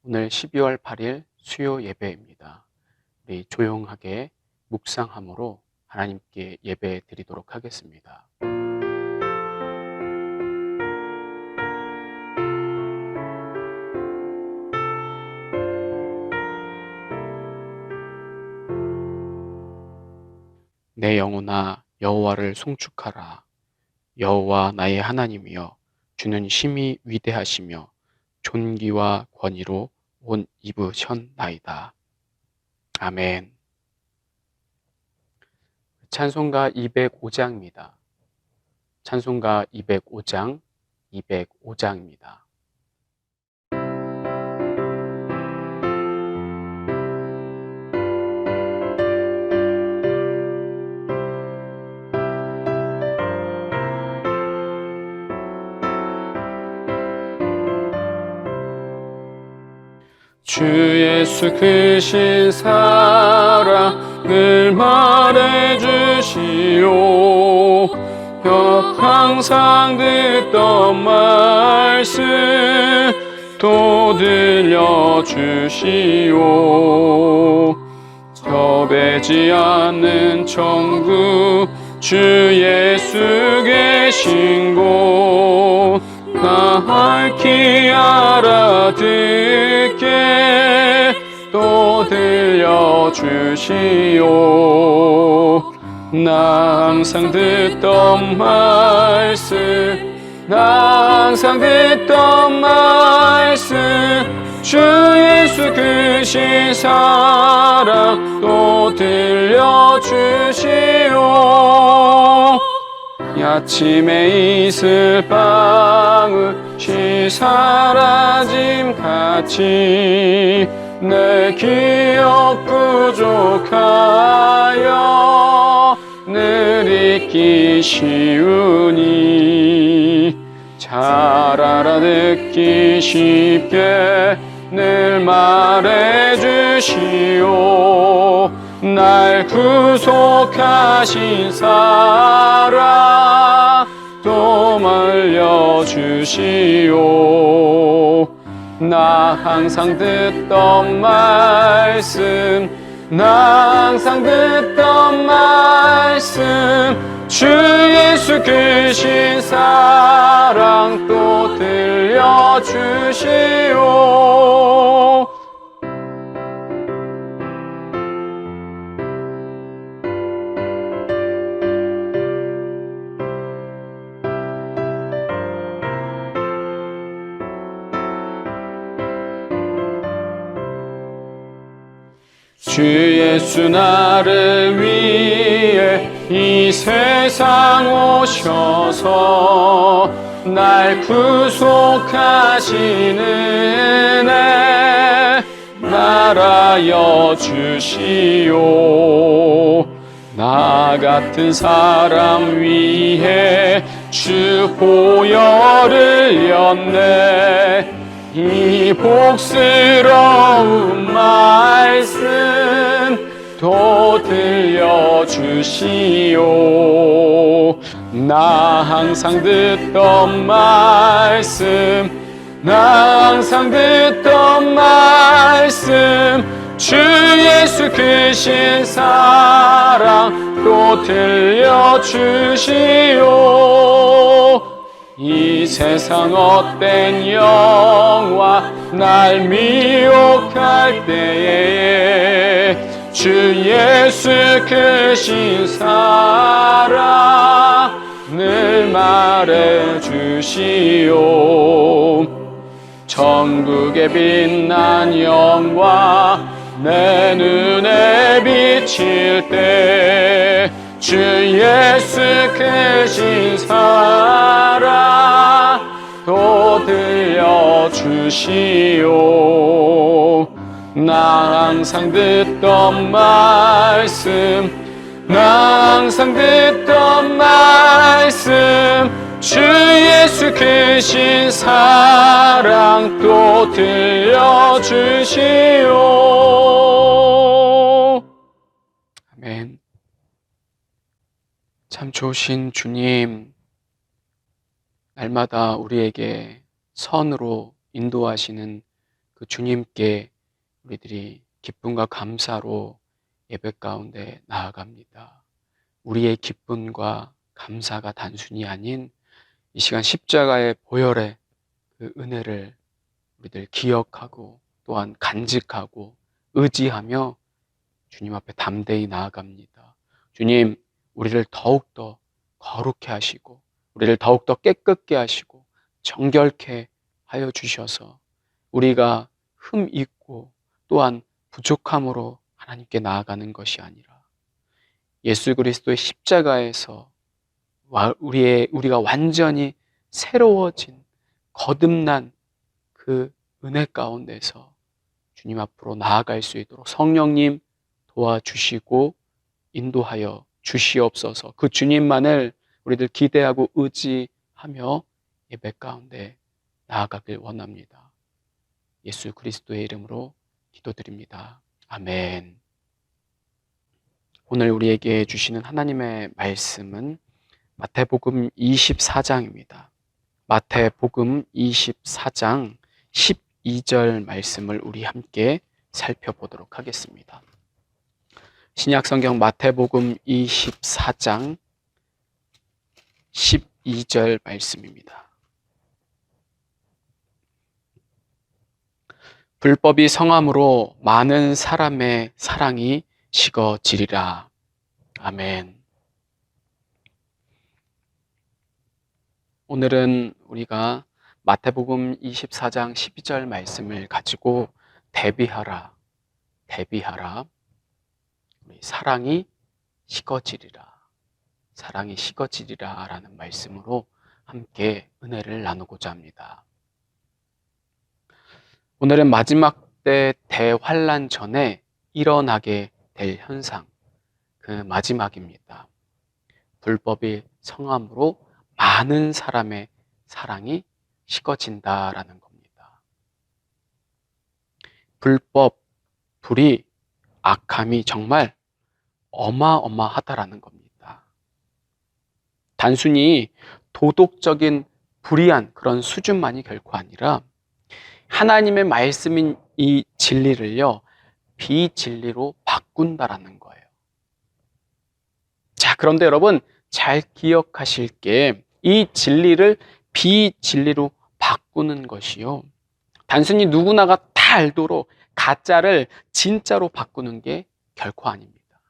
오늘 12월 8일 수요 예배입니다. 우리 조용하게 묵상함으로 하나님께 예배 드리도록 하겠습니다. 내 영혼아 여호와를 송축하라. 여호와 나의 하나님이여, 주는 심히 위대하시며 존귀와 권위로 옷 입으셨나이다. 아멘. 찬송가 205장입니다. 찬송가 205장, 205장입니다. 주 예수 크신 사랑을 말해주시오. 항상 듣던 말씀 또 들려주시오. 협배지 않는 천국 주 예수 계신 곳 나 밝히 알아듣게 또 들려주시오. 나 항상 듣던 말씀 주 예수 크신 사랑 또 들려주시오. 아침에 이슬 방울이 사라짐 같이 내 기억 부족하여 늘 잊기 쉬우니 잘 알아듣기 쉽게 늘 말해주시오. 날 구속하신 사랑 또 알려주시오. 나 항상 듣던 말씀 주 예수 크신 사랑 또 들려주시오. 주 예수 나를 위해 이 세상 오셔서 날 구속하신 은혜 말하여 주시오. 나 같은 사람 위해 주 보혈을 였네. 이 복스러운 말씀 또 들려주시오. 나 항상 듣던 말씀 주 예수 크신 사랑 또 들려주시오. 이 세상 헛된 영화 날 미혹할 때에 주 예수 크신 사랑 늘 말해주시오. 천국의 빛난 영광 내 눈에 비칠 때 주 예수 크신 사랑 또 들려주시오. 나 항상 듣던 말씀 주 예수 크신 사랑 또 들려주시오. 아멘. 참 좋으신 주님, 날마다 우리에게 선으로 인도하시는 그 주님께 우리들이 기쁨과 감사로 예배 가운데 나아갑니다. 우리의 기쁨과 감사가 단순히 아닌 이 시간 십자가의 보혈의 그 은혜를 우리들 기억하고 또한 간직하고 의지하며 주님 앞에 담대히 나아갑니다. 주님, 우리를 더욱더 거룩해 하시고 우리를 더욱더 깨끗게 하시고 정결케 하여 주셔서 우리가 흠 있고 또한 부족함으로 하나님께 나아가는 것이 아니라 예수 그리스도의 십자가에서 우리가 완전히 새로워진 거듭난 그 은혜 가운데서 주님 앞으로 나아갈 수 있도록 성령님 도와주시고 인도하여 주시옵소서. 그 주님만을 우리들 기대하고 의지하며 예배 가운데 나아가길 원합니다. 예수 그리스도의 이름으로 기도드립니다. 아멘. 오늘 우리에게 주시는 하나님의 말씀은 마태복음 24장입니다. 마태복음 24장 12절 말씀을 우리 함께 살펴보도록 하겠습니다. 신약성경 마태복음 24장 12절 말씀입니다. 불법이 성함으로 많은 사람의 사랑이 식어지리라. 아멘. 오늘은 우리가 마태복음 24장 12절 말씀을 가지고 대비하라, 우리 사랑이 식어지리라, 사랑이 식어지리라 라는 말씀으로 함께 은혜를 나누고자 합니다. 오늘은 마지막 때 대환란 전에 일어나게 될 현상, 그 마지막입니다. 불법이 성함으로 많은 사람의 사랑이 식어진다라는 겁니다. 불법, 불이, 악함이 정말 어마어마하다라는 겁니다. 단순히 도덕적인 불의한 그런 수준만이 결코 아니라 하나님의 말씀인 이 진리를요, 비진리로 바꾼다라는 거예요. 자, 그런데 여러분 잘 기억하실 게 이 진리를 비진리로 바꾸는 것이요, 단순히 누구나가 다 알도록 가짜를 진짜로 바꾸는 게 결코 아닙니다.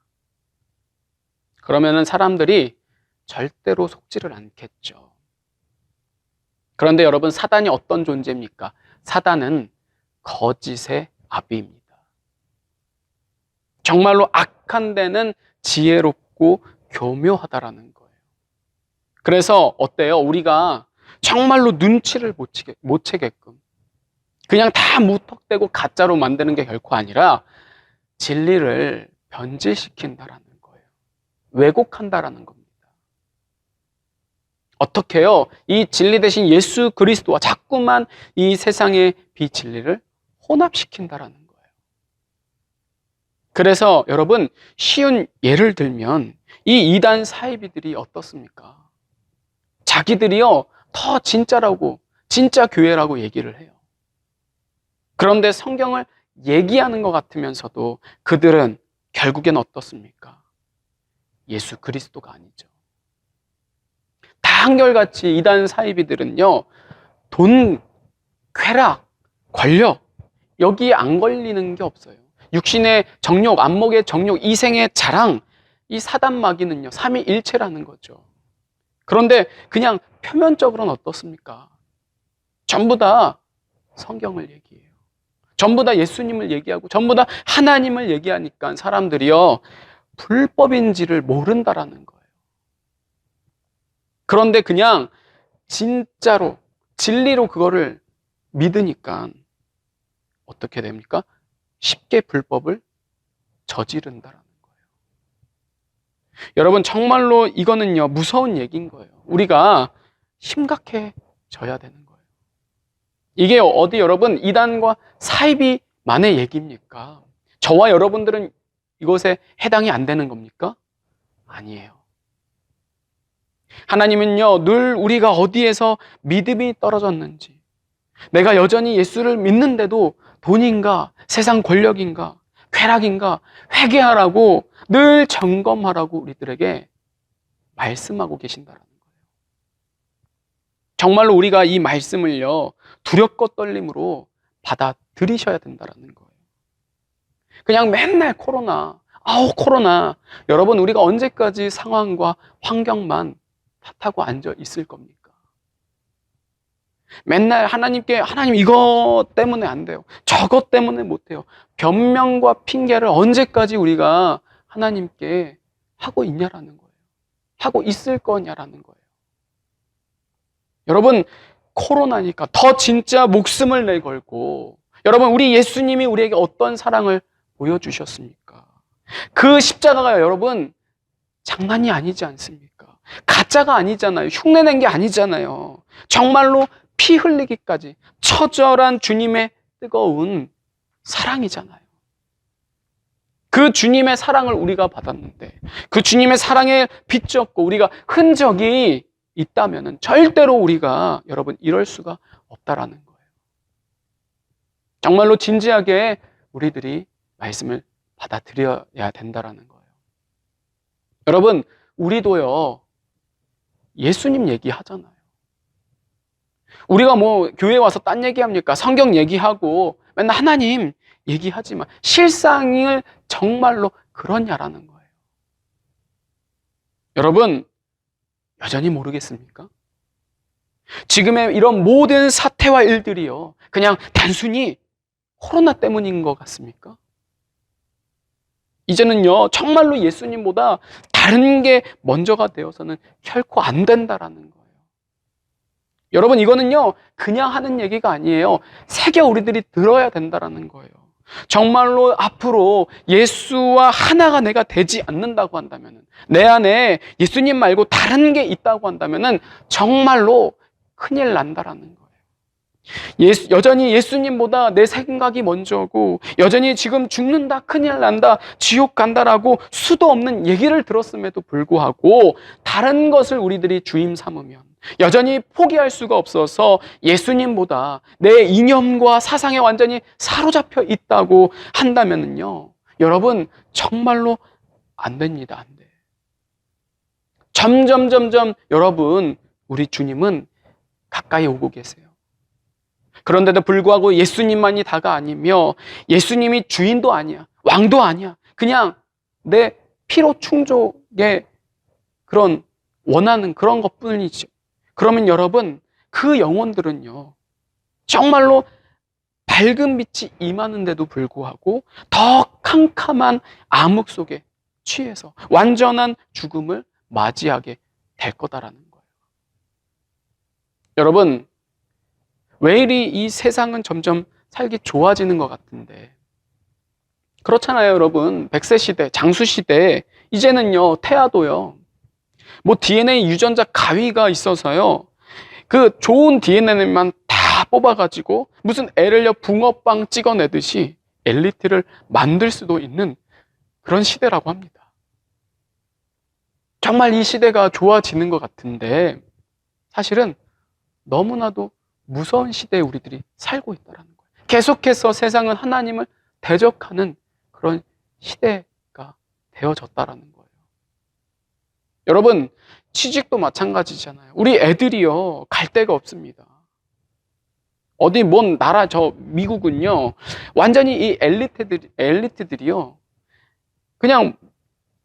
그러면은 사람들이 절대로 속지를 않겠죠. 그런데 여러분, 사단이 어떤 존재입니까? 사단은 거짓의 아비입니다. 정말로 악한 데는 지혜롭고 교묘하다라는 거예요. 그래서 어때요? 우리가 정말로 눈치를 못 채게끔 그냥 다 무턱대고 가짜로 만드는 게 결코 아니라 진리를 변질시킨다라는 거예요. 왜곡한다라는 겁니다. 어떻게 해요? 이 진리 대신 예수 그리스도와 자꾸만 이 세상의 비진리를 혼합시킨다라는 거예요. 그래서 여러분, 쉬운 예를 들면 이 이단 사이비들이 어떻습니까? 자기들이요 더 진짜라고, 진짜 교회라고 얘기를 해요. 그런데 성경을 얘기하는 것 같으면서도 그들은 결국엔 어떻습니까? 예수 그리스도가 아니죠. 다 한결같이 이단 사이비들은요, 돈, 쾌락, 권력, 여기에 안 걸리는 게 없어요. 육신의 정욕, 안목의 정욕, 이생의 자랑, 이 사단 마귀는요 삼위일체라는 거죠. 그런데 그냥 표면적으로는 어떻습니까? 전부 다 성경을 얘기해요. 전부 다 예수님을 얘기하고 전부 다 하나님을 얘기하니까 사람들이요 불법인지를 모른다라는 거예요. 그런데 그냥 진짜로 진리로 그거를 믿으니까 어떻게 됩니까? 쉽게 불법을 저지른다라는 거예요. 여러분, 정말로 이거는요 무서운 얘기인 거예요. 우리가 심각해져야 되는 거예요. 이게 어디 여러분 이단과 사이비만의 얘기입니까? 저와 여러분들은 이것에 해당이 안 되는 겁니까? 아니에요. 하나님은요 늘 우리가 어디에서 믿음이 떨어졌는지, 내가 여전히 예수를 믿는데도 돈인가, 세상 권력인가, 쾌락인가, 회개하라고, 늘 점검하라고 우리들에게 말씀하고 계신다라는 거예요. 정말로 우리가 이 말씀을요, 두렵고 떨림으로 받아들이셔야 된다라는 거예요. 그냥 맨날 코로나, 코로나. 여러분, 우리가 언제까지 상황과 환경만 탓하고 앉아 있을 겁니까? 맨날 하나님께, 하나님 이거 때문에 안 돼요. 저것 때문에 못 해요. 변명과 핑계를 언제까지 우리가 하나님께 하고 있냐라는 거예요. 하고 있을 거냐라는 거예요. 여러분, 코로나니까 더 진짜 목숨을 내걸고, 여러분, 우리 예수님이 우리에게 어떤 사랑을 보여주셨습니까? 그 십자가가 여러분, 장난이 아니지 않습니까? 가짜가 아니잖아요. 흉내낸 게 아니잖아요. 정말로 피 흘리기까지 처절한 주님의 뜨거운 사랑이잖아요. 그 주님의 사랑을 우리가 받았는데, 그 주님의 사랑에 비추었고 우리가 흔적이 있다면 절대로 우리가 여러분 이럴 수가 없다라는 거예요. 정말로 진지하게 우리들이 말씀을 받아들여야 된다라는 거예요. 여러분, 우리도요, 예수님 얘기하잖아요. 우리가 뭐 교회 와서 딴 얘기합니까? 성경 얘기하고 맨날 하나님 얘기하지만 실상을 정말로 그러냐라는 거예요. 여러분, 여전히 모르겠습니까? 지금의 이런 모든 사태와 일들이요, 그냥 단순히 코로나 때문인 것 같습니까? 이제는요, 정말로 예수님보다 다른 게 먼저가 되어서는 결코 안 된다라는 거예요. 여러분, 이거는요, 그냥 하는 얘기가 아니에요. 새겨 우리들이 들어야 된다라는 거예요. 정말로 앞으로 예수와 하나가 내가 되지 않는다고 한다면, 내 안에 예수님 말고 다른 게 있다고 한다면 정말로 큰일 난다라는 거예요. 여전히 예수님보다 내 생각이 먼저고, 여전히 지금 죽는다, 큰일 난다, 지옥 간다라고 수도 없는 얘기를 들었음에도 불구하고 다른 것을 우리들이 주임 삼으면, 여전히 포기할 수가 없어서 예수님보다 내 이념과 사상에 완전히 사로잡혀 있다고 한다면요, 여러분 정말로 안 됩니다. 안 돼. 점점 여러분, 우리 주님은 가까이 오고 계세요. 그런데도 불구하고 예수님만이 다가 아니며, 예수님이 주인도 아니야, 왕도 아니야, 그냥 내 피로 충족의 그런 원하는 그런 것뿐이죠. 그러면 여러분, 그 영혼들은요, 정말로 밝은 빛이 임하는데도 불구하고 더 캄캄한 암흑 속에 취해서 완전한 죽음을 맞이하게 될 거다라는 거예요. 여러분, 왜 이리 이 세상은 점점 살기 좋아지는 것 같은데, 그렇잖아요. 여러분, 100세 시대, 장수 시대, 이제는요, 태아도요, 뭐 DNA 유전자 가위가 있어서요, 그 좋은 DNA만 다 뽑아가지고 무슨 애를요 붕어빵 찍어내듯이 엘리트를 만들 수도 있는 그런 시대라고 합니다. 정말 이 시대가 좋아지는 것 같은데, 사실은 너무나도 무서운 시대에 우리들이 살고 있다는 거예요. 계속해서 세상은 하나님을 대적하는 그런 시대가 되어졌다는 거예요. 여러분, 취직도 마찬가지잖아요. 우리 애들이요, 갈 데가 없습니다. 어디 먼 나라, 저 미국은요, 완전히 이 엘리트들이요, 그냥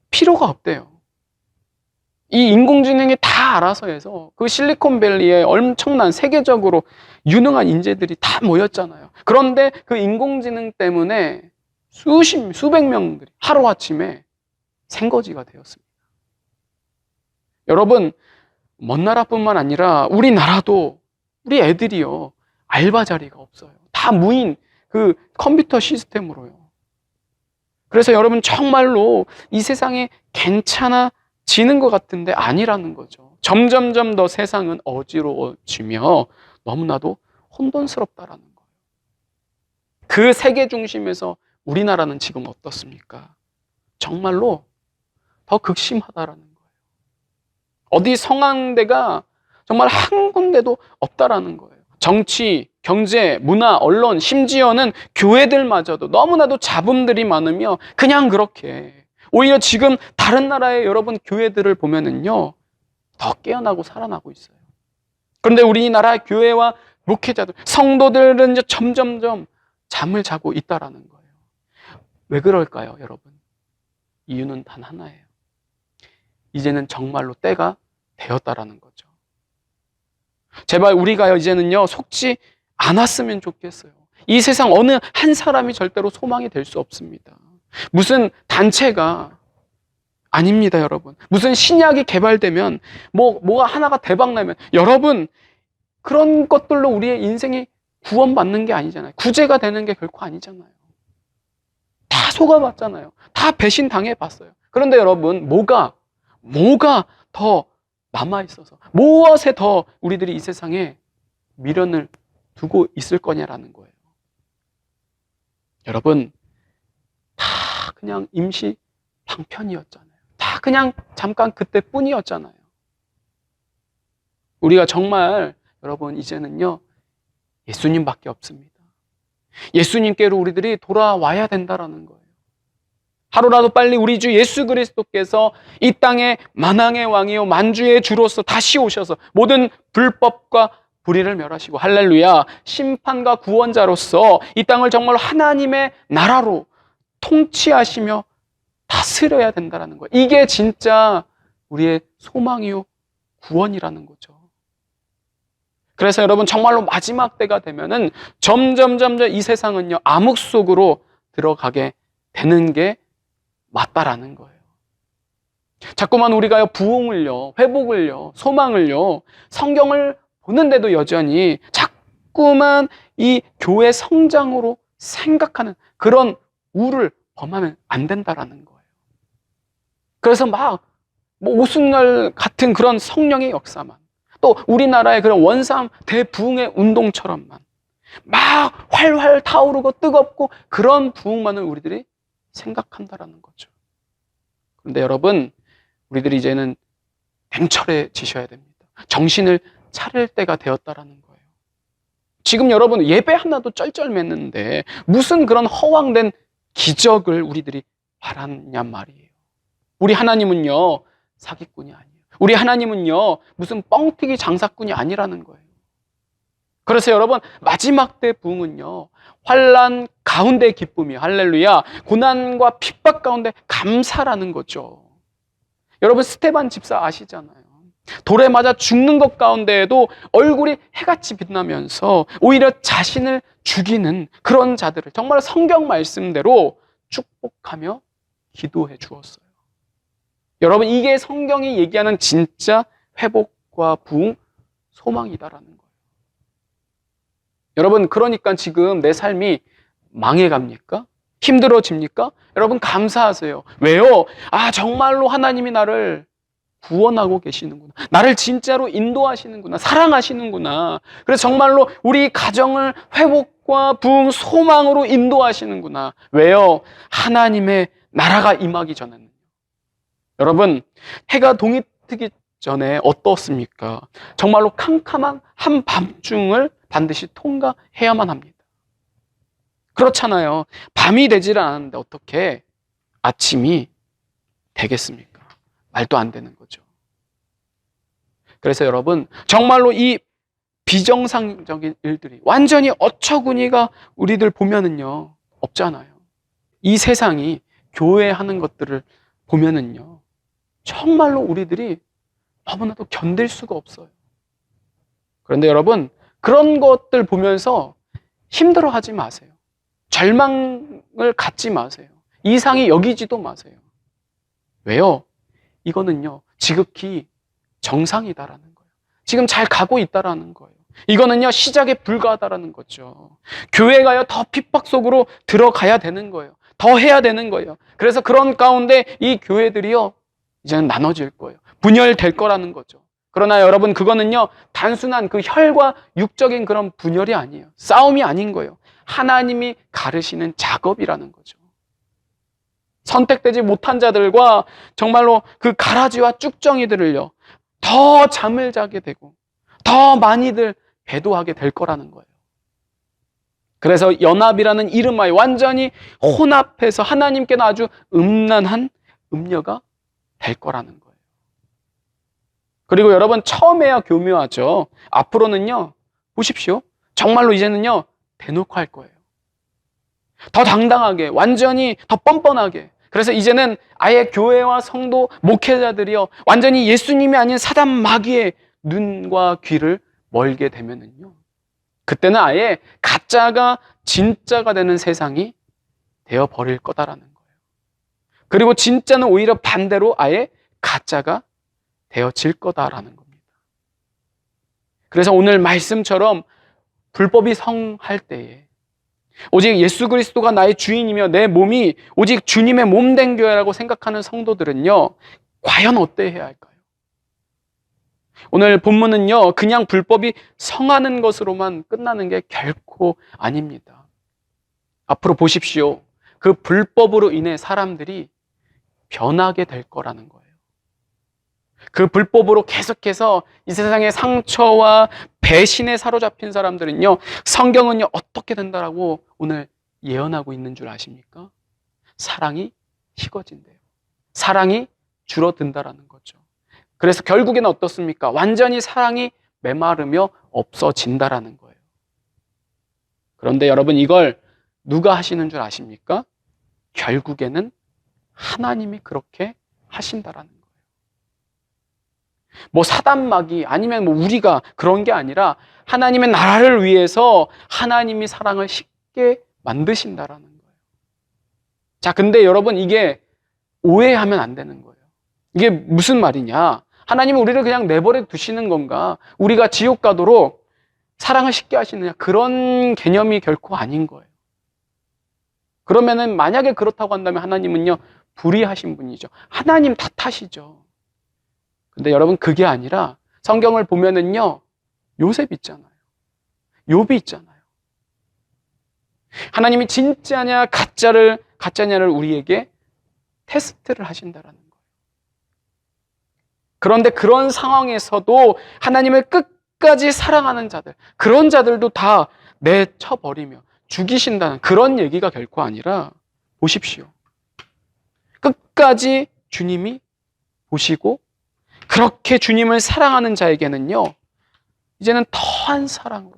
필요가 없대요. 이 인공지능이 다 알아서 해서 그 실리콘밸리에 엄청난 세계적으로 유능한 인재들이 다 모였잖아요. 그런데 그 인공지능 때문에 수백 명들이 하루아침에 생거지가 되었습니다. 여러분, 먼 나라뿐만 아니라 우리나라도 우리 애들이요, 알바 자리가 없어요. 다 무인 그 컴퓨터 시스템으로요. 그래서 여러분, 정말로 이 세상이 괜찮아지는 것 같은데 아니라는 거죠. 점점 더 세상은 어지러워지며 너무나도 혼돈스럽다라는 거예요. 그 세계 중심에서 우리나라는 지금 어떻습니까? 정말로 더 극심하다라는 거예요. 어디 성황대가 정말 한 군데도 없다라는 거예요. 정치, 경제, 문화, 언론, 심지어는 교회들마저도 너무나도 잡음들이 많으며 그냥 그렇게 오히려 지금 다른 나라의 여러분 교회들을 보면은요 더 깨어나고 살아나고 있어요. 그런데 우리나라 교회와 목회자들, 성도들은 이제 점점점 잠을 자고 있다라는 거예요. 왜 그럴까요, 여러분? 이유는 단 하나예요. 이제는 정말로 때가 되었다라는 거죠. 제발 우리가 이제는요 속지 않았으면 좋겠어요. 이 세상 어느 한 사람이 절대로 소망이 될 수 없습니다. 무슨 단체가 아닙니다, 여러분. 무슨 신약이 개발되면 뭐가 하나가 대박 나면 여러분 그런 것들로 우리의 인생이 구원받는 게 아니잖아요. 구제가 되는 게 결코 아니잖아요. 다 속아봤잖아요. 다 배신 당해봤어요. 그런데 여러분 뭐가 더 남아있어서 무엇에 더 우리들이 이 세상에 미련을 두고 있을 거냐라는 거예요. 여러분 다 그냥 임시 방편이었잖아요. 다 그냥 잠깐 그때뿐이었잖아요. 우리가 정말 여러분 이제는요 예수님밖에 없습니다. 예수님께로 우리들이 돌아와야 된다라는 거예요. 하루라도 빨리 우리 주 예수 그리스도께서 이 땅의 만왕의 왕이요 만주의 주로서 다시 오셔서 모든 불법과 불의를 멸하시고 할렐루야 심판과 구원자로서 이 땅을 정말로 하나님의 나라로 통치하시며 다스려야 된다는 거예요. 이게 진짜 우리의 소망이요 구원이라는 거죠. 그래서 여러분 정말로 마지막 때가 되면은 점점 이 세상은요 암흑 속으로 들어가게 되는 게 맞다라는 거예요. 자꾸만 우리가요 부흥을요 회복을요 소망을요 성경을 보는데도 여전히 자꾸만 이 교회 성장으로 생각하는 그런 우를 범하면 안 된다라는 거예요. 그래서 막 오순절 같은 그런 성령의 역사만 또 우리나라의 그런 원삼 대부흥의 운동처럼만 막 활활 타오르고 뜨겁고 그런 부흥만을 우리들이 생각한다라는 거죠. 그런데 여러분 우리들이 이제는 냉철해지셔야 됩니다. 정신을 차릴 때가 되었다라는 거예요. 지금 여러분 예배 하나도 쩔쩔맸는데 무슨 그런 허황된 기적을 우리들이 바랐냔 말이에요. 우리 하나님은요 사기꾼이 아니에요. 우리 하나님은요 무슨 뻥튀기 장사꾼이 아니라는 거예요. 그래서 여러분 마지막 때 부흥은요 환난 가운데 기쁨이 할렐루야 고난과 핍박 가운데 감사라는 거죠. 여러분 스테반 집사 아시잖아요. 돌에 맞아 죽는 것 가운데에도 얼굴이 해같이 빛나면서 오히려 자신을 죽이는 그런 자들을 정말 성경 말씀대로 축복하며 기도해 주었어요. 여러분 이게 성경이 얘기하는 진짜 회복과 부흥 소망이다라는 거예요. 여러분 그러니까 지금 내 삶이 망해갑니까? 힘들어집니까? 여러분 감사하세요. 왜요? 정말로 하나님이 나를 구원하고 계시는구나. 나를 진짜로 인도하시는구나. 사랑하시는구나. 그래서 정말로 우리 가정을 회복과 부흥 소망으로 인도하시는구나. 왜요? 하나님의 나라가 임하기 전에는. 여러분 해가 동이 트기 전에 어떻습니까? 정말로 캄캄한 한밤중을 반드시 통과해야만 합니다. 그렇잖아요. 밤이 되질 않았는데 어떻게 아침이 되겠습니까? 말도 안 되는 거죠. 그래서 여러분 정말로 이 비정상적인 일들이 완전히 어처구니가 우리들 보면은요 없잖아요. 이 세상이 교회하는 것들을 보면은요 정말로 우리들이 너무나도 견딜 수가 없어요. 그런데 여러분 그런 것들 보면서 힘들어하지 마세요. 절망을 갖지 마세요. 이상히 여기지도 마세요. 왜요? 이거는요 지극히 정상이다라는 거예요. 지금 잘 가고 있다라는 거예요. 이거는요 시작에 불과하다라는 거죠. 교회가요 더 핍박 속으로 들어가야 되는 거예요. 더 해야 되는 거예요. 그래서 그런 가운데 이 교회들이요 이제는 나눠질 거예요. 분열될 거라는 거죠. 그러나 여러분 그거는요 단순한 그 혈과 육적인 그런 분열이 아니에요. 싸움이 아닌 거예요. 하나님이 가르시는 작업이라는 거죠. 선택되지 못한 자들과 정말로 그 가라지와 쭉정이들을요 더 잠을 자게 되고 더 많이들 배도하게 될 거라는 거예요. 그래서 연합이라는 이름하에 완전히 혼합해서 하나님께는 아주 음란한 음녀가 될 거라는 거예요. 그리고 여러분, 처음에야 교묘하죠. 앞으로는요, 보십시오. 정말로 이제는요, 대놓고 할 거예요. 더 당당하게, 완전히 더 뻔뻔하게. 그래서 이제는 아예 교회와 성도, 목회자들이요, 완전히 예수님이 아닌 사단 마귀의 눈과 귀를 멀게 되면은요, 그때는 아예 가짜가 진짜가 되는 세상이 되어버릴 거다라는 거예요. 그리고 진짜는 오히려 반대로 아예 가짜가 되어질 거다라는 겁니다. 그래서 오늘 말씀처럼 불법이 성할 때에 오직 예수 그리스도가 나의 주인이며 내 몸이 오직 주님의 몸 된 교회라고 생각하는 성도들은요, 과연 어때야 할까요? 오늘 본문은요, 그냥 불법이 성하는 것으로만 끝나는 게 결코 아닙니다. 앞으로 보십시오. 그 불법으로 인해 사람들이 변하게 될 거라는 거예요. 그 불법으로 계속해서 이 세상의 상처와 배신에 사로잡힌 사람들은요, 성경은요, 어떻게 된다라고 오늘 예언하고 있는 줄 아십니까? 사랑이 식어진대요. 사랑이 줄어든다라는 거죠. 그래서 결국에는 어떻습니까? 완전히 사랑이 메마르며 없어진다라는 거예요. 그런데 여러분, 이걸 누가 하시는 줄 아십니까? 결국에는 하나님이 그렇게 하신다라는 거예요. 뭐 사단마귀 아니면 뭐 우리가 그런 게 아니라 하나님의 나라를 위해서 하나님이 사랑을 쉽게 만드신다라는 거예요. 자, 근데 여러분, 이게 오해하면 안 되는 거예요. 이게 무슨 말이냐? 하나님은 우리를 그냥 내버려 두시는 건가? 우리가 지옥 가도록 사랑을 쉽게 하시느냐? 그런 개념이 결코 아닌 거예요. 그러면은 만약에 그렇다고 한다면 하나님은요, 불의하신 분이죠. 하나님 탓하시죠. 근데 여러분, 그게 아니라 성경을 보면은요, 요셉 있잖아요. 욥이 있잖아요. 하나님이 진짜냐 가짜냐를 우리에게 테스트를 하신다라는 거예요. 그런데 그런 상황에서도 하나님을 끝까지 사랑하는 자들, 그런 자들도 다 내쳐버리며 죽이신다는 그런 얘기가 결코 아니라, 보십시오. 끝까지 주님이 보시고 그렇게 주님을 사랑하는 자에게는요, 이제는 더한 사랑으로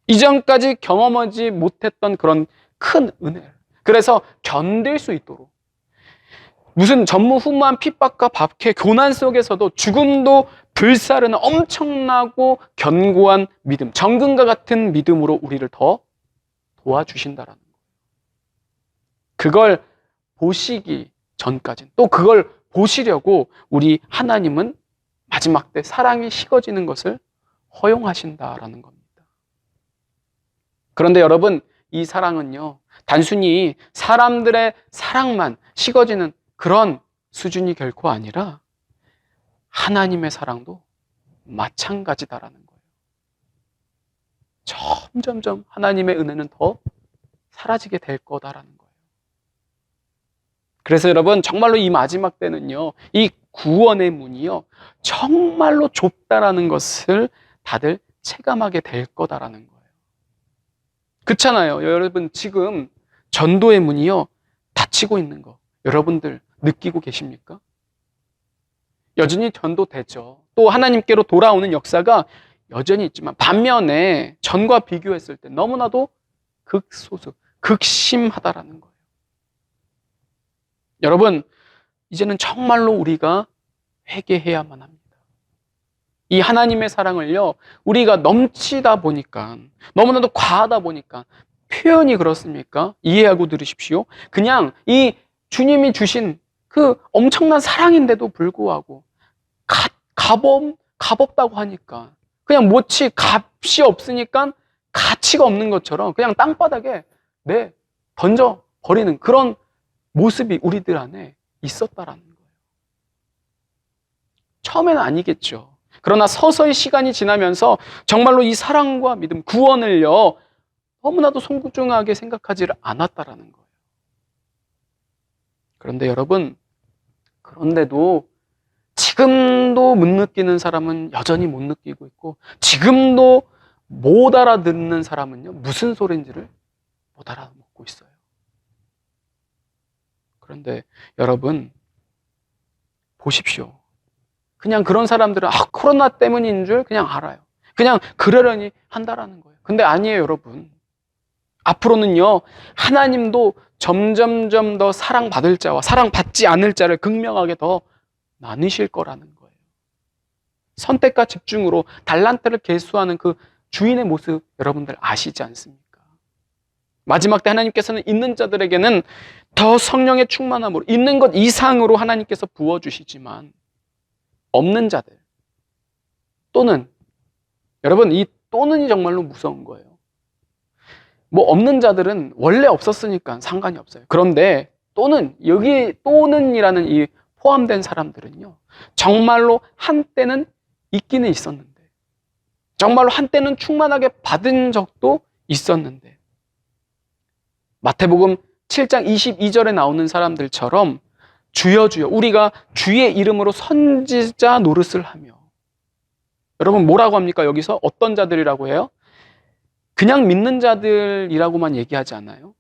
이전까지 경험하지 못했던 그런 큰 은혜를, 그래서 견딜 수 있도록, 무슨 전무후무한 핍박과 박해, 고난 속에서도 죽음도 불사르는 엄청나고 견고한 믿음, 정금과 같은 믿음으로 우리를 더 도와주신다라는 거예요. 그걸 보시기 전까지는, 또 그걸 보시려고 우리 하나님은 마지막 때 사랑이 식어지는 것을 허용하신다라는 겁니다. 그런데 여러분, 이 사랑은요, 단순히 사람들의 사랑만 식어지는 그런 수준이 결코 아니라 하나님의 사랑도 마찬가지다라는 거예요. 점점점 하나님의 은혜는 더 사라지게 될 거다라는 거예요. 그래서 여러분, 정말로 이 마지막 때는요, 이 구원의 문이요, 정말로 좁다라는 것을 다들 체감하게 될 거다라는 거예요. 그렇잖아요. 여러분, 지금 전도의 문이요, 닫히고 있는 거 여러분들 느끼고 계십니까? 여전히 전도되죠. 또 하나님께로 돌아오는 역사가 여전히 있지만, 반면에 전과 비교했을 때 너무나도 극소수, 극심하다라는 거예요. 여러분, 이제는 정말로 우리가 회개해야만 합니다. 이 하나님의 사랑을요, 우리가 넘치다 보니까, 너무나도 과하다 보니까, 표현이 그렇습니까? 이해하고 들으십시오. 그냥 이 주님이 주신 그 엄청난 사랑인데도 불구하고 값없다고 하니까, 그냥 값이 없으니까 가치가 없는 것처럼 그냥 땅바닥에 던져버리는 그런 모습이 우리들 안에 있었다라는 거예요. 처음에는 아니겠죠. 그러나 서서히 시간이 지나면서 정말로 이 사랑과 믿음, 구원을요, 너무나도 소중하게 생각하지를 않았다라는 거예요. 그런데 여러분, 그런데도 지금도 못 느끼는 사람은 여전히 못 느끼고 있고, 지금도 못 알아듣는 사람은요, 무슨 소리인지를 못 알아먹고 있어요. 그런데 여러분 보십시오. 그냥 그런 사람들은 코로나 때문인 줄 그냥 알아요. 그냥 그러려니 한다라는 거예요. 근데 아니에요, 여러분. 앞으로는요, 하나님도 점점점 더 사랑받을 자와 사랑받지 않을 자를 극명하게 더 나누실 거라는 거예요. 선택과 집중으로 달란트를 계수하는 그 주인의 모습 여러분들 아시지 않습니까? 마지막 때 하나님께서는 있는 자들에게는 더 성령의 충만함으로 있는 것 이상으로 하나님께서 부어주시지만 없는 자들 또는 여러분 이 또는이 정말로 무서운 거예요. 뭐 없는 자들은 원래 없었으니까 상관이 없어요. 그런데 또는 여기 또는이라는 이 포함된 사람들은요. 정말로 한때는 있기는 있었는데 정말로 한때는 충만하게 받은 적도 있었는데 마태복음 7장 22절에 나오는 사람들처럼 주여 주여 우리가 주의 이름으로 선지자 노릇을 하며 여러분 뭐라고 합니까? 여기서 어떤 자들이라고 해요? 그냥 믿는 자들이라고만 얘기하지 않아요.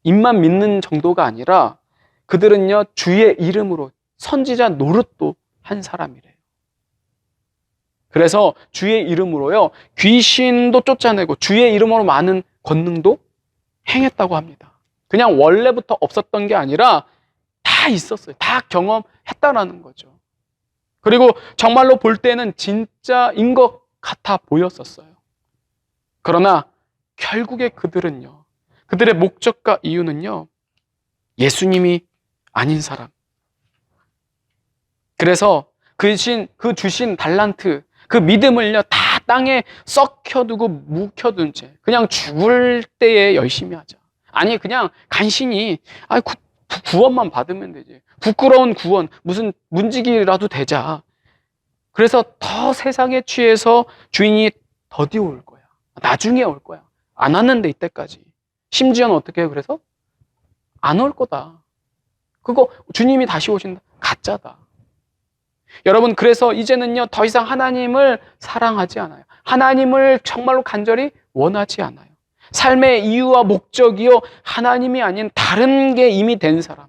입만 믿는 정도가 아니라 그들은요 주의 이름으로 선지자 노릇도 한 사람이래요. 그래서 주의 이름으로요 귀신도 쫓아내고 주의 이름으로 많은 권능도 행했다고 합니다. 그냥 원래부터 없었던 게 아니라 다 있었어요. 다 경험했다라는 거죠. 그리고 정말로 볼 때는 진짜인 것 같아 보였었어요. 그러나 결국에 그들은요, 그들의 목적과 이유는요, 예수님이 아닌 사람. 그래서 그 주신 달란트, 그 믿음을요, 다 땅에 썩혀두고 묵혀둔 채 그냥 죽을 때에 열심히 하자. 아니, 그냥 간신히, 구원만 받으면 되지. 부끄러운 구원, 무슨 문지기라도 되자. 그래서 더 세상에 취해서 주인이 더디 올 거야. 나중에 올 거야. 안 왔는데 이때까지. 심지어는 어떻게 해요? 그래서 안 올 거다. 그거 주님이 다시 오신다. 가짜다. 여러분 그래서 이제는요 더 이상 하나님을 사랑하지 않아요. 하나님을 정말로 간절히 원하지 않아요. 삶의 이유와 목적이요 하나님이 아닌 다른 게 이미 된 사람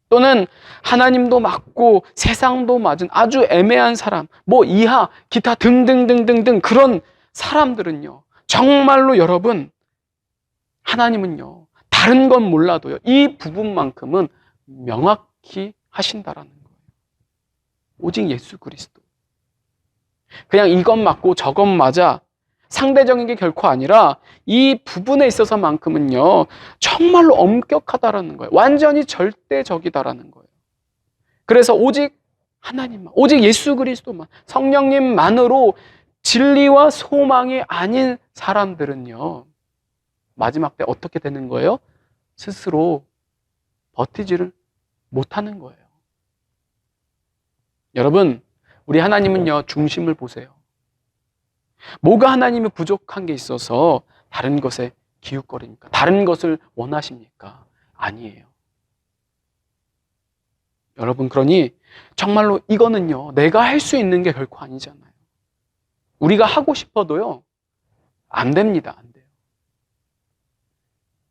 또는 하나님도 맞고 세상도 맞은 아주 애매한 사람 뭐 이하 기타 등등등등등 그런 사람들은요 정말로 여러분 하나님은요 다른 건 몰라도요 이 부분만큼은 명확히 하신다라는 거예요. 오직 예수 그리스도. 그냥 이것 맞고 저것 맞아 상대적인 게 결코 아니라 이 부분에 있어서만큼은요 정말로 엄격하다라는 거예요. 완전히 절대적이다라는 거예요. 그래서 오직 하나님만, 오직 예수 그리스도만, 성령님만으로 진리와 소망이 아닌 사람들은요 마지막 때 어떻게 되는 거예요? 스스로 버티지를 못하는 거예요. 여러분 우리 하나님은요 중심을 보세요. 뭐가 하나님이 부족한 게 있어서 다른 것에 기웃거립니까? 다른 것을 원하십니까? 아니에요. 여러분 그러니 정말로 이거는요 내가 할 수 있는 게 결코 아니잖아요. 우리가 하고 싶어도요 안 됩니다. 안 돼요.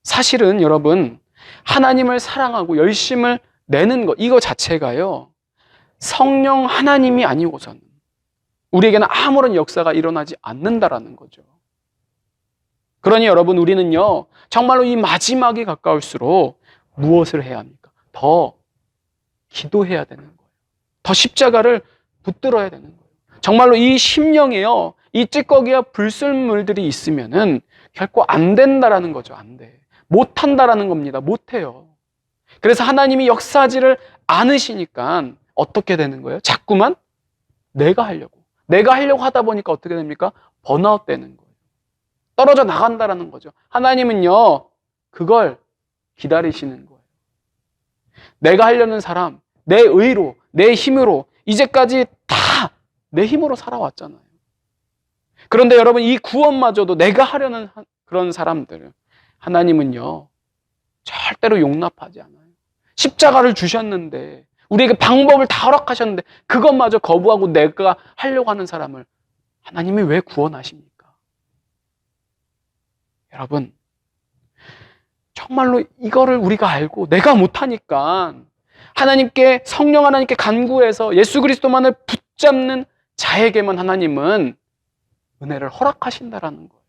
사실은 여러분 하나님을 사랑하고 열심을 내는 것 이거 자체가요 성령 하나님이 아니고서는 우리에게는 아무런 역사가 일어나지 않는다라는 거죠. 그러니 여러분 우리는요 정말로 이 마지막이 가까울수록 무엇을 해야 합니까? 더 기도해야 되는 거예요. 더 십자가를 붙들어야 되는 거예요. 정말로 이 심령에요 이 찌꺼기와 불순물들이 있으면은 결코 안 된다라는 거죠. 안 돼. 못 한다라는 겁니다. 못 해요. 그래서 하나님이 역사하지를 않으시니까 어떻게 되는 거예요? 자꾸만 내가 하려고 하다 보니까 어떻게 됩니까? 번아웃 되는 거예요. 떨어져 나간다라는 거죠. 하나님은요 그걸 기다리시는 거예요. 내가 하려는 사람, 내 의로, 내 힘으로 이제까지 다 내 힘으로 살아왔잖아요. 그런데 여러분 이 구원마저도 내가 하려는 그런 사람들 하나님은요 절대로 용납하지 않아요. 십자가를 주셨는데 우리에게 방법을 다 허락하셨는데 그것마저 거부하고 내가 하려고 하는 사람을 하나님이 왜 구원하십니까? 여러분 정말로 이거를 우리가 알고 내가 못하니까 하나님께, 성령 하나님께 간구해서 예수 그리스도만을 붙잡는 자에게만 하나님은 은혜를 허락하신다라는 거예요.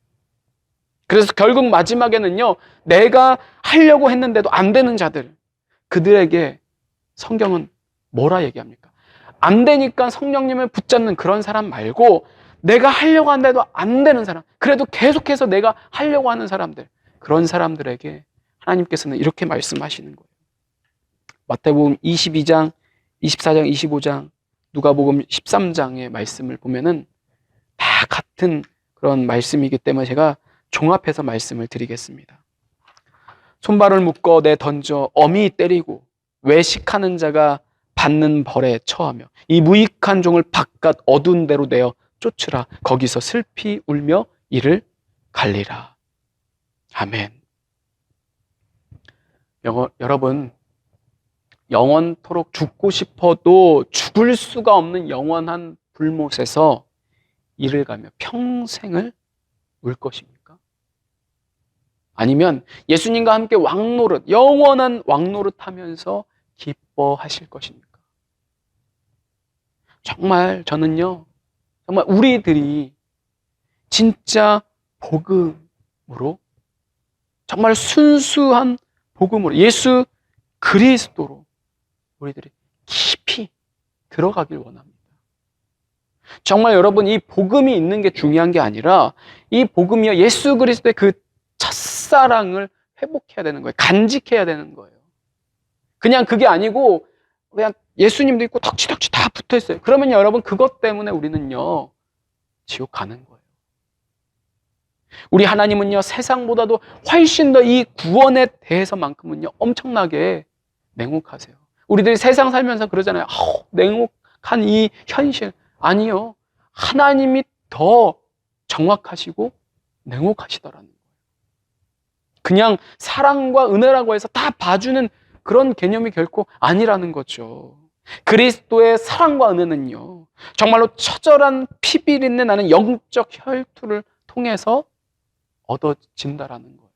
그래서 결국 마지막에는요, 내가 하려고 했는데도 안 되는 자들, 그들에게 성경은 뭐라 얘기합니까? 안 되니까 성령님을 붙잡는 그런 사람 말고 내가 하려고 하는데도 안 되는 사람, 그래도 계속해서 내가 하려고 하는 사람들, 그런 사람들에게 하나님께서는 이렇게 말씀하시는 거예요. 마태복음 22장, 24장, 25장, 누가복음 13장의 말씀을 보면은 다 같은 그런 말씀이기 때문에 제가 종합해서 말씀을 드리겠습니다. 손발을 묶어 내 던져 엄히 때리고 외식하는 자가 받는 벌에 처하며 이 무익한 종을 바깥 어두운 데로 내어 쫓으라. 거기서 슬피 울며 이를 갈리라. 아멘. 여러분, 영원토록 죽고 싶어도 죽을 수가 없는 영원한 불못에서 이를 가며 평생을 울 것입니까? 아니면 예수님과 함께 왕노릇, 영원한 왕노릇 하면서 기뻐하실 것입니까? 정말 저는요, 정말 우리들이 진짜 복음으로, 정말 순수한 복음으로, 예수 그리스도로 우리들이 깊이 들어가길 원합니다. 정말 여러분, 이 복음이 있는 게 중요한 게 아니라 이 복음이요, 예수 그리스도의 그 첫사랑을 회복해야 되는 거예요. 간직해야 되는 거예요. 그냥 그게 아니고 그냥 예수님도 있고 덕지덕지 다 붙어 있어요. 그러면 여러분, 그것 때문에 우리는요, 지옥 가는 거예요. 우리 하나님은요, 세상보다도 훨씬 더 이 구원에 대해서만큼은요, 엄청나게 냉혹하세요. 우리들이 세상 살면서 그러잖아요. 냉혹한 이 현실. 아니요. 하나님이 더 정확하시고 냉혹하시더라는 거예요. 그냥 사랑과 은혜라고 해서 다 봐주는 그런 개념이 결코 아니라는 거죠. 그리스도의 사랑과 은혜는요, 정말로 처절한 피비린내 나는 영적 혈투를 통해서 얻어진다라는 거예요.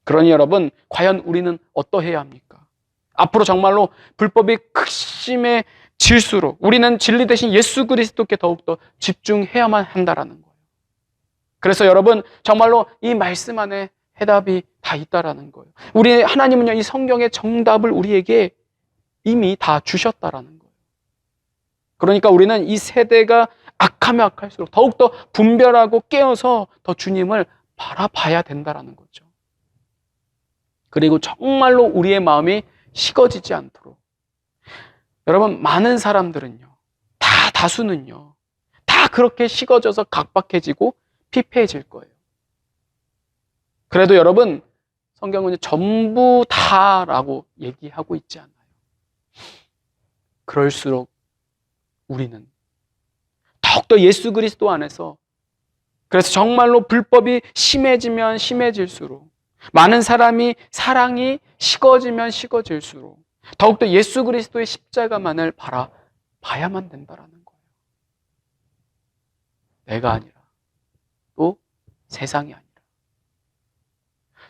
그러니 여러분, 과연 우리는 어떠해야 합니까? 앞으로 정말로 불법이 극심해질수록 우리는 진리 대신 예수 그리스도께 더욱더 집중해야만 한다라는 거예요. 그래서 여러분, 정말로 이 말씀 안에 해답이 다 있다라는 거예요. 우리 하나님은요, 이 성경의 정답을 우리에게 이미 다 주셨다라는 거예요. 그러니까 우리는 이 세대가 악하면 악할수록 더욱더 분별하고 깨어서 더 주님을 바라봐야 된다라는 거죠. 그리고 정말로 우리의 마음이 식어지지 않도록, 여러분, 많은 사람들은요, 다수는요, 다 그렇게 식어져서 각박해지고 피폐해질 거예요. 그래도 여러분, 성경은 전부 다라고 얘기하고 있지 않아요. 그럴수록 우리는 더욱더 예수 그리스도 안에서, 그래서 정말로 불법이 심해지면 심해질수록, 많은 사람이 사랑이 식어지면 식어질수록 더욱더 예수 그리스도의 십자가만을 바라봐야만 된다라는 거예요. 내가 아니라, 또 세상이 아니라.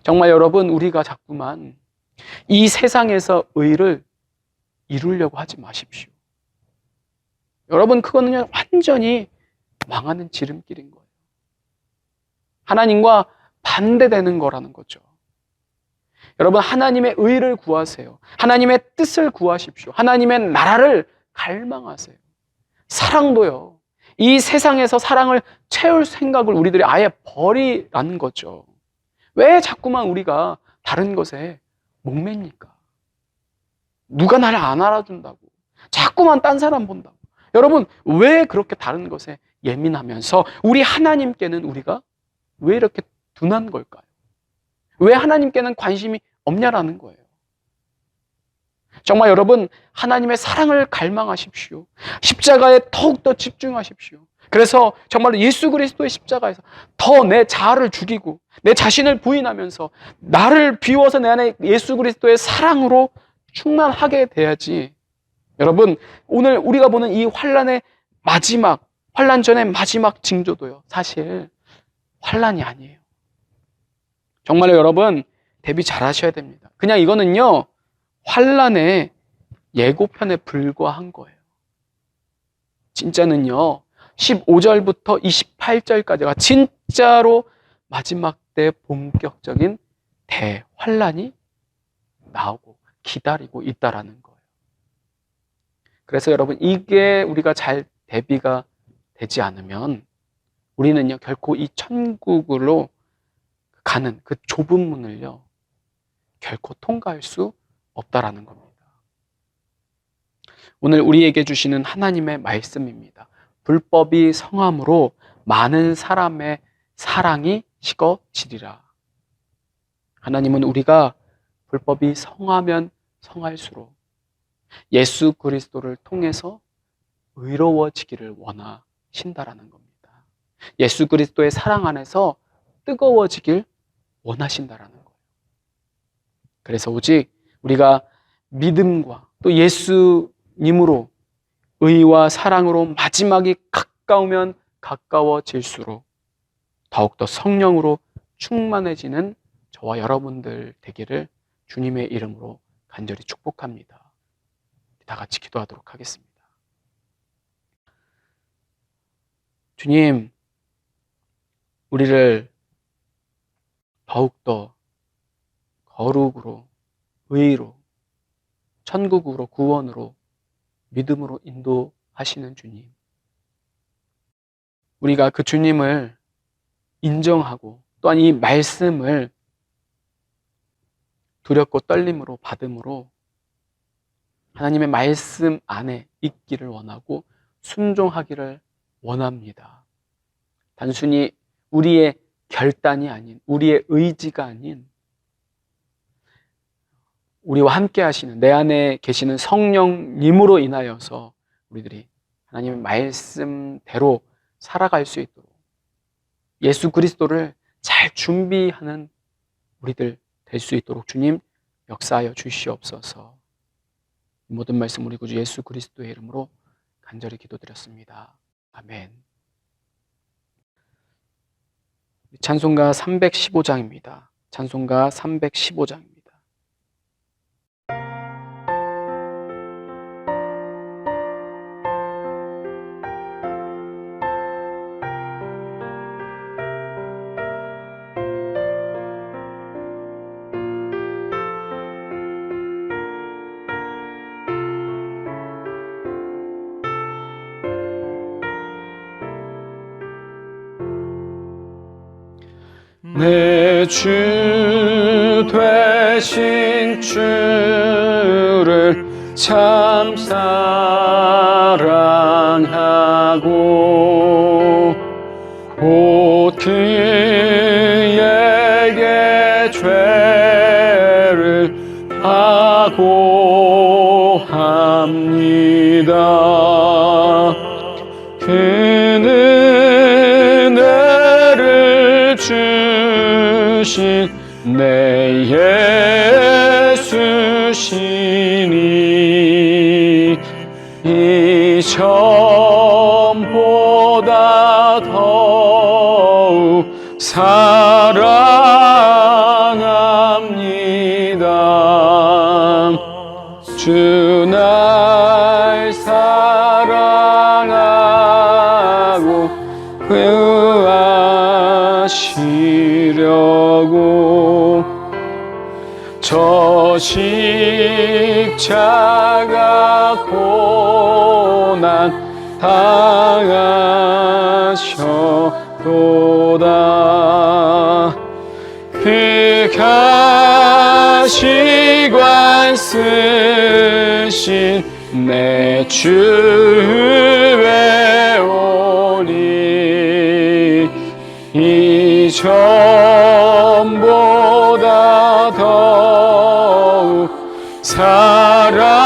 정말 여러분, 우리가 자꾸만 이 세상에서 의를 이루려고 하지 마십시오. 여러분, 그거는 완전히 망하는 지름길인 거예요. 하나님과 반대되는 거라는 거죠. 여러분, 하나님의 의를 구하세요. 하나님의 뜻을 구하십시오. 하나님의 나라를 갈망하세요. 사랑도요, 이 세상에서 사랑을 채울 생각을 우리들이 아예 버리라는 거죠. 왜 자꾸만 우리가 다른 것에 목맵니까? 누가 나를 안 알아준다고, 자꾸만 딴 사람 본다고. 여러분, 왜 그렇게 다른 것에 예민하면서 우리 하나님께는 우리가 왜 이렇게 둔한 걸까요? 왜 하나님께는 관심이 없냐라는 거예요. 정말 여러분, 하나님의 사랑을 갈망하십시오. 십자가에 더욱더 집중하십시오. 그래서 정말 예수 그리스도의 십자가에서 더 내 자아를 죽이고 내 자신을 부인하면서 나를 비워서 내 안에 예수 그리스도의 사랑으로 충만하게 돼야지. 여러분, 오늘 우리가 보는 이 환난의 마지막, 환난 전의 마지막 징조도요, 사실 환난이 아니에요. 정말로 여러분, 대비 잘 하셔야 됩니다. 그냥 이거는요, 환란의 예고편에 불과한 거예요. 진짜는요, 15절부터 28절까지가 진짜로 마지막 때 본격적인 대환란이 나오고 기다리고 있다라는 거예요. 그래서 여러분, 이게 우리가 잘 대비가 되지 않으면 우리는요, 결코 이 천국으로 가는 그 좁은 문을요, 결코 통과할 수 없다라는 겁니다. 오늘 우리에게 주시는 하나님의 말씀입니다. 불법이 성함으로 많은 사람의 사랑이 식어지리라. 하나님은 우리가 불법이 성하면 성할수록 예수 그리스도를 통해서 의로워지기를 원하신다라는 겁니다. 예수 그리스도의 사랑 안에서 뜨거워지길 원하신다라는 거예요. 그래서 오직 우리가 믿음과 또 예수님으로 의와 사랑으로 마지막이 가까우면 가까워질수록 더욱더 성령으로 충만해지는 저와 여러분들 되기를 주님의 이름으로 간절히 축복합니다. 다 같이 기도하도록 하겠습니다. 주님, 우리를 더욱더 거룩으로, 의로, 천국으로, 구원으로, 믿음으로 인도하시는 주님. 우리가 그 주님을 인정하고 또한 이 말씀을 두렵고 떨림으로 받음으로 하나님의 말씀 안에 있기를 원하고 순종하기를 원합니다. 단순히 우리의 결단이 아닌, 우리의 의지가 아닌 우리와 함께 하시는 내 안에 계시는 성령님으로 인하여서 우리들이 하나님의 말씀대로 살아갈 수 있도록 예수 그리스도를 잘 준비하는 우리들 될 수 있도록 주님 역사하여 주시옵소서. 모든 말씀 우리 구주 예수 그리스도의 이름으로 간절히 기도드렸습니다. 아멘. 찬송가 315장입니다. 찬송가 315장입니다. 내 주 되신 주를 참 사랑하고 곧 그에게 죄를 파고합니다. 그는 은혜를 주신 내 예수시니 이 전보다 더욱 사랑합니다. 주 날 사랑하고 구하시려고 저 십자가 고난 당하셨도다. 그 가시관 쓰신 내 주의 오니 이 전보다 더욱 사랑합니다.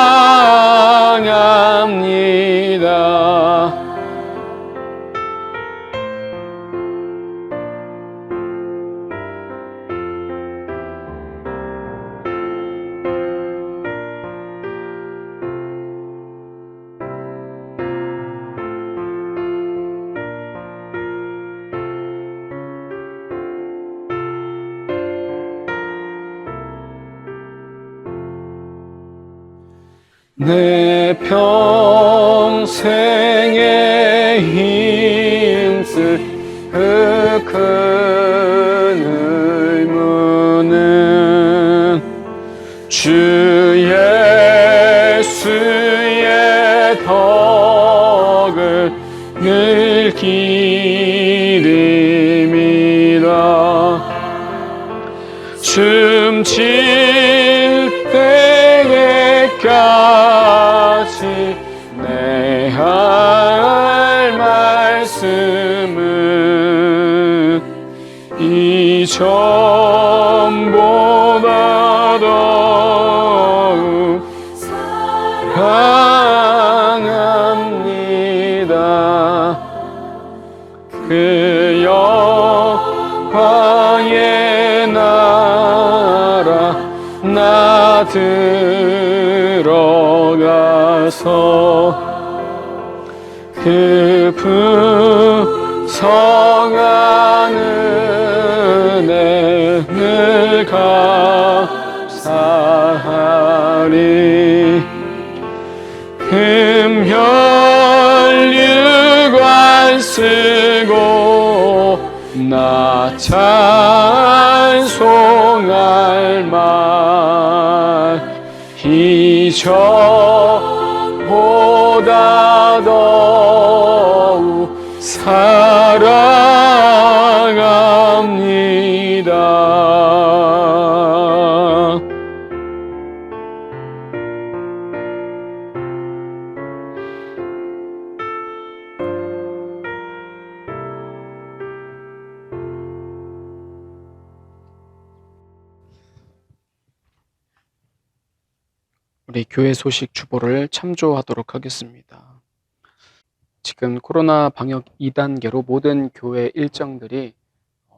내 평생에 힘쓸 그 큰 의무는 주 예수의 덕을 늘 기림이라. 춤칠 때에까지 내 할 말씀은 이전보다 더욱 사랑합니다. 그 영광의 나라 나 들어가서 그 풍성한 은혜를 감사하리. 흠혈유관 쓰고 나 찬송할 말 이전보다 더욱 사랑합니다. 우리 교회 소식 주보를 참조하도록 하겠습니다. 지금 코로나 방역 2단계로 모든 교회 일정들이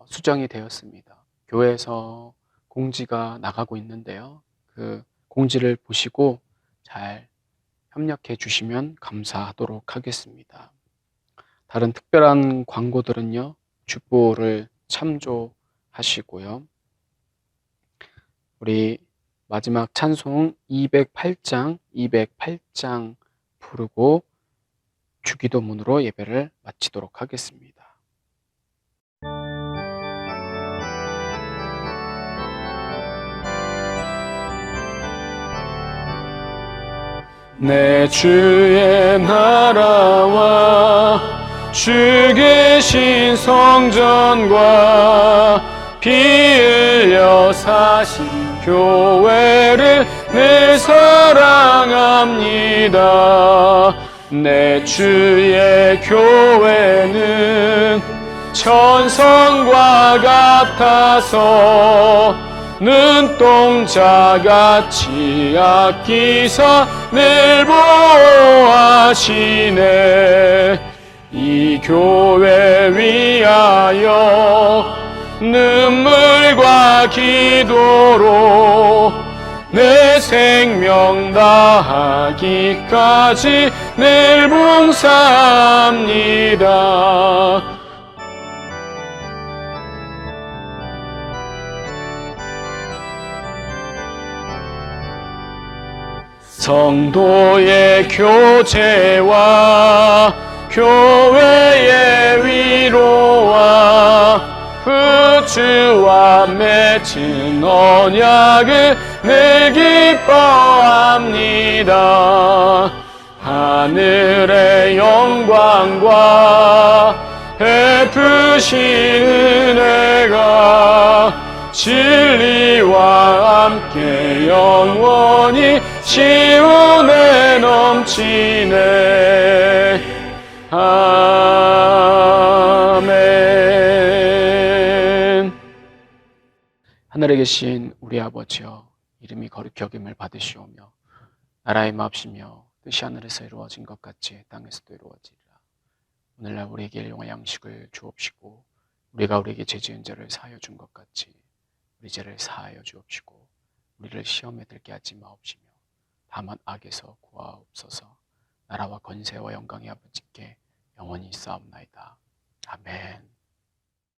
수정이 되었습니다. 교회에서 공지가 나가고 있는데요. 그 공지를 보시고 잘 협력해 주시면 감사하도록 하겠습니다. 다른 특별한 광고들은요, 주보를 참조하시고요. 우리 마지막 찬송 208장 부르고 주기도문으로 예배를 마치도록 하겠습니다. 내 주의 나라와 주 계신 성전과 피 흘려 사신 교회를 늘 사랑합니다. 내 주의 교회는 천성과 같아서 눈동자같이 아끼사 늘 보호하시네. 이 교회 위하여 눈물과 기도로 내 생명 다하기까지 늘 봉사합니다. 성도의 교제와 교회의 위로와 그 주와 맺은 언약을 늘 기뻐합니다. 하늘의 영광과 베푸신 은혜가 진리와 함께 영원히 시온에 넘치네. 아멘. 하늘에 계신 우리 아버지여, 이름이 거룩히 여김을 받으시오며 나라의 마옵시며 뜻이 하늘에서 이루어진 것 같이 땅에서도 이루어지리라. 오늘날 우리에게 일용할 양식을 주옵시고 우리가 우리에게 죄 지은 자를 사하여 준 것 같이 우리 죄를 사하여 주옵시고 우리를 시험에 들게 하지 마옵시며 다만 악에서 구하옵소서. 나라와 권세와 영광이 아버지께 영원히 있사옵나이다. 아멘.